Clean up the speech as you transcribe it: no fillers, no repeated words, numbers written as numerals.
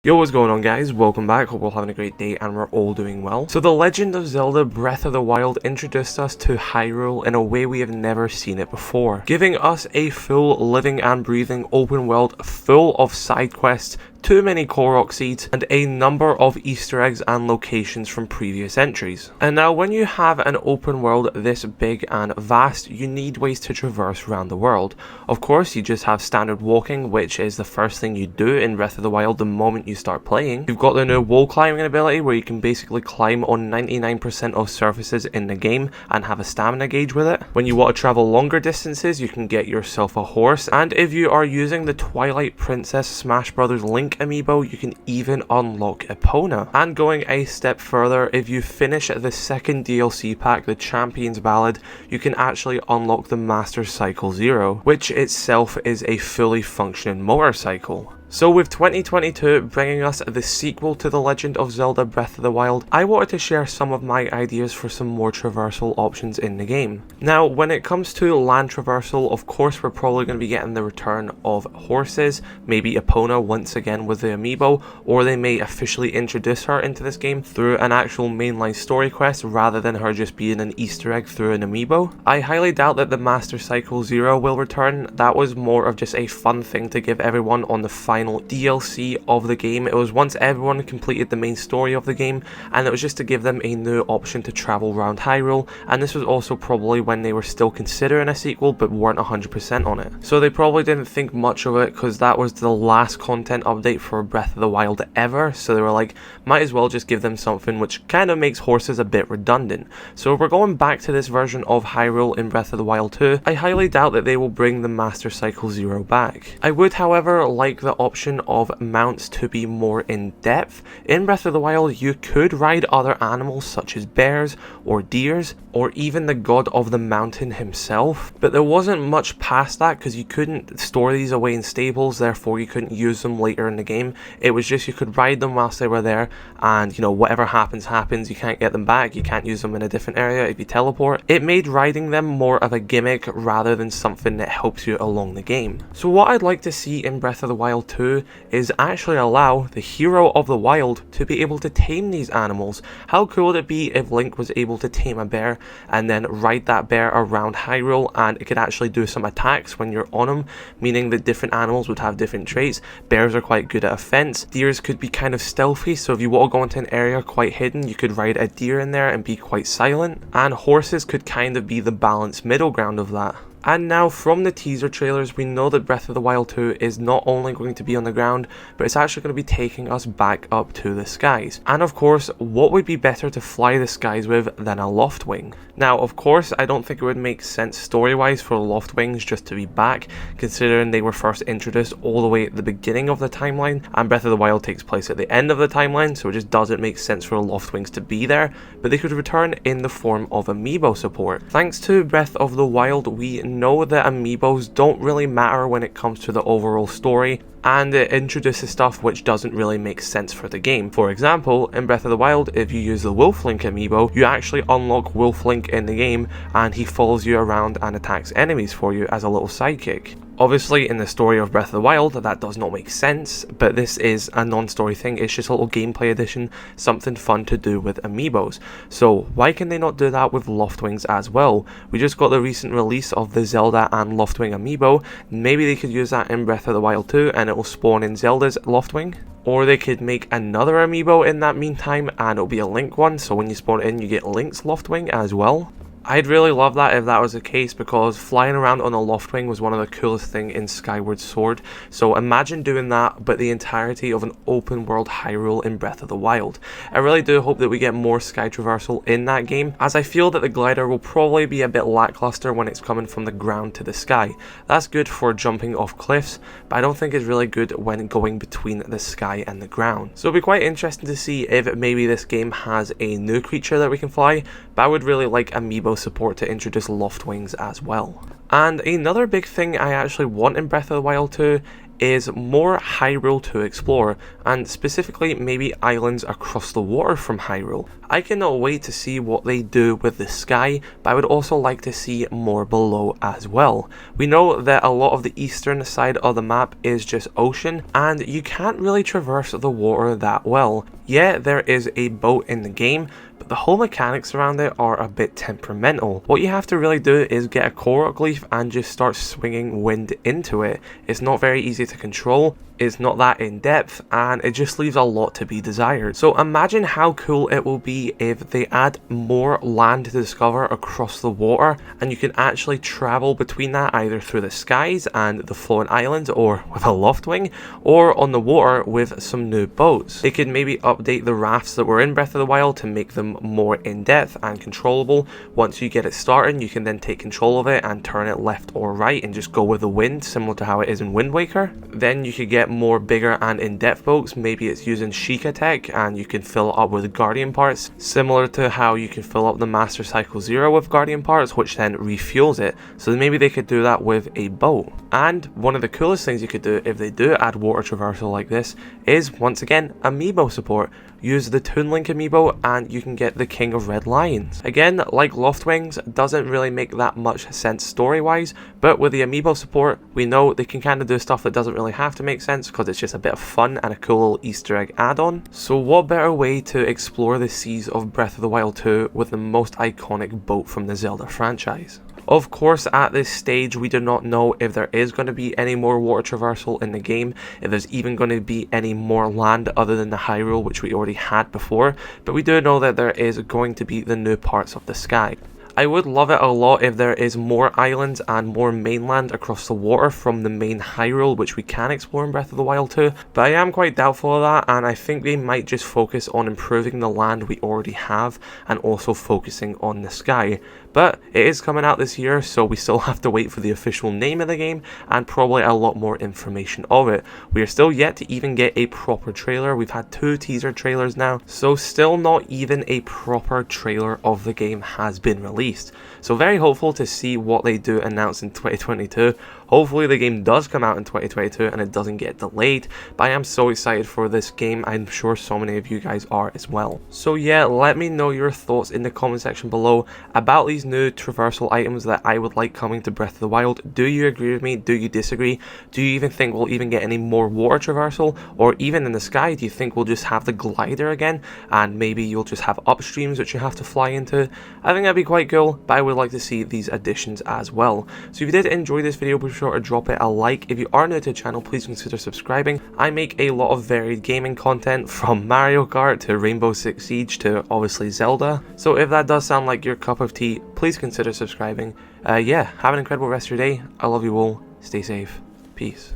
Yo, what's going on guys? Welcome back, hope we're all having a great day and we're all doing well. So The Legend of Zelda Breath of the Wild introduced us to Hyrule in a way we have never seen it before, giving us a full living and breathing open world full of side quests, too many Korok seeds, and a number of Easter eggs and locations from previous entries. And now when you have an open world this big and vast, you need ways to traverse around the world. Of course, you just have standard walking, which is the first thing you do in Breath of the Wild the moment you start playing. You've got the new wall climbing ability where you can basically climb on 99% of surfaces in the game and have a stamina gauge with it. When you want to travel longer distances, you can get yourself a horse, and if you are using the Twilight Princess Smash Brothers Link Amiibo, you can even unlock Epona. And going a step further, if you finish the second DLC pack, the Champion's Ballad, you can actually unlock the Master Cycle Zero, which itself is a fully functioning motorcycle. So with 2022 bringing us the sequel to The Legend of Zelda Breath of the Wild, I wanted to share some of my ideas for some more traversal options in the game. Now, when it comes to land traversal, of course we're probably going to be getting the return of horses, maybe Epona once again with the Amiibo, or they may officially introduce her into this game through an actual mainline story quest rather than her just being an Easter egg through an Amiibo. I highly doubt that the Master Cycle Zero will return. That was more of just a fun thing to give everyone on the final DLC of the game. It was once everyone completed the main story of the game, and it was just to give them a new option to travel around Hyrule, and this was also probably when they were still considering a sequel but weren't 100% on it. So they probably didn't think much of it because that was the last content update for Breath of the Wild ever, so they were like, might as well just give them something which kind of makes horses a bit redundant. So if we're going back to this version of Hyrule in Breath of the Wild 2, I highly doubt that they will bring the Master Cycle Zero back. I would however like the option of mounts to be more in depth. In Breath of the Wild you could ride other animals such as bears or deers or even the god of the mountain himself, but there wasn't much past that because you couldn't store these away in stables, therefore you couldn't use them later in the game. It was just you could ride them whilst they were there, and you know, whatever happens, you can't get them back, you can't use them in a different area if you teleport. It made riding them more of a gimmick rather than something that helps you along the game. So what I'd like to see in Breath of the Wild 2 is actually allow the hero of the wild to be able to tame these animals. How cool would it be if Link was able to tame a bear and then ride that bear around Hyrule, and it could actually do some attacks when you're on him, meaning that different animals would have different traits. Bears are quite good at offense, deers could be kind of stealthy, so if you want to go into an area quite hidden you could ride a deer in there and be quite silent, and horses could kind of be the balanced middle ground of that. And now from the teaser trailers we know that Breath of the Wild 2 is not only going to be on the ground, but it's actually going to be taking us back up to the skies. And of course, what would be better to fly the skies with than a Loftwing? Now of course I don't think it would make sense story wise for Loftwings just to be back, considering they were first introduced all the way at the beginning of the timeline, and Breath of the Wild takes place at the end of the timeline, so it just doesn't make sense for Loftwings to be there, but they could return in the form of Amiibo support. Thanks to Breath of the Wild we know that Amiibos don't really matter when it comes to the overall story, and it introduces stuff which doesn't really make sense for the game. For example, in Breath of the Wild, if you use the Wolf Link Amiibo, you actually unlock Wolf Link in the game and he follows you around and attacks enemies for you as a little sidekick. Obviously in the story of Breath of the Wild that does not make sense, but this is a non-story thing, it's just a little gameplay addition, something fun to do with Amiibos. So why can they not do that with Loftwings as well? We just got the recent release of the Zelda and Loftwing Amiibo, maybe they could use that in Breath of the Wild 2 and it will spawn in Zelda's Loftwing. Or they could make another Amiibo in that meantime and it'll be a Link one, so when you spawn in you get Link's Loftwing as well. I'd really love that if that was the case, because flying around on a Loftwing was one of the coolest things in Skyward Sword. So imagine doing that, but the entirety of an open world Hyrule in Breath of the Wild. I really do hope that we get more sky traversal in that game, as I feel that the glider will probably be a bit lackluster when it's coming from the ground to the sky. That's good for jumping off cliffs, but I don't think it's really good when going between the sky and the ground. So it'll be quite interesting to see if maybe this game has a new creature that we can fly, but I would really like Amiibo support to introduce Loftwings as well. And another big thing I actually want in Breath of the Wild 2 is more Hyrule to explore, and specifically maybe islands across the water from Hyrule. I cannot wait to see what they do with the sky, but I would also like to see more below as well. We know that a lot of the eastern side of the map is just ocean, and you can't really traverse the water that well. Yeah, there is a boat in the game, but the whole mechanics around it are a bit temperamental. What you have to really do is get a Korok leaf and just start swinging wind into it. It's not very easy to control, it's not that in depth, and it just leaves a lot to be desired. So imagine how cool it will be if they add more land to discover across the water, and you can actually travel between that either through the skies and the floating islands, or with a Loftwing, or on the water with some new boats. They could maybe update the rafts that were in Breath of the Wild to make them more in-depth and controllable. Once you get it started, you can then take control of it and turn it left or right and just go with the wind, similar to how it is in Wind Waker. Then you could get more bigger and in-depth boats. Maybe it's using Sheikah tech and you can fill it up with Guardian parts, similar to how you can fill up the Master Cycle Zero with Guardian parts, which then refuels it. So maybe they could do that with a boat. And one of the coolest things you could do if they do add water traversal like this is, once again, Amiibo support. Use the Toon Link Amiibo and you can get the King of Red Lions. Again, like Loftwings, doesn't really make that much sense story-wise, but with the Amiibo support, we know they can kind of do stuff that doesn't really have to make sense because it's just a bit of fun and a cool little Easter egg add-on. So what better way to explore the seas of Breath of the Wild 2 with the most iconic boat from the Zelda franchise? Of course, at this stage, we do not know if there is going to be any more water traversal in the game, if there's even going to be any more land other than the Hyrule, which we already had before, but we do know that there is going to be the new parts of the sky. I would love it a lot if there is more islands and more mainland across the water from the main Hyrule, which we can explore in Breath of the Wild 2, but I am quite doubtful of that, and I think they might just focus on improving the land we already have and also focusing on the sky. But it is coming out this year, so we still have to wait for the official name of the game and probably a lot more information of it. We are still yet to even get a proper trailer. We've had 2 teaser trailers now, so still not even a proper trailer of the game has been released. So very hopeful to see what they do announce in 2022. Hopefully the game does come out in 2022 and it doesn't get delayed, but I am so excited for this game. I'm sure so many of you guys are as well. So yeah, let me know your thoughts in the comment section below about these new traversal items that I would like coming to Breath of the Wild. Do you agree with me? Do you disagree? Do you even think we'll even get any more water traversal? Or even in the sky, do you think we'll just have the glider again and maybe you'll just have upstreams which you have to fly into? I think that'd be quite cool, but I would like to see these additions as well. So if you did enjoy this video, be sure to drop it a like. If you are new to the channel, please consider subscribing. I make a lot of varied gaming content, from Mario Kart to Rainbow Six Siege to obviously Zelda. So if that does sound like your cup of tea, please consider subscribing. Yeah, have an incredible rest of your day. I love you all. Stay safe. Peace.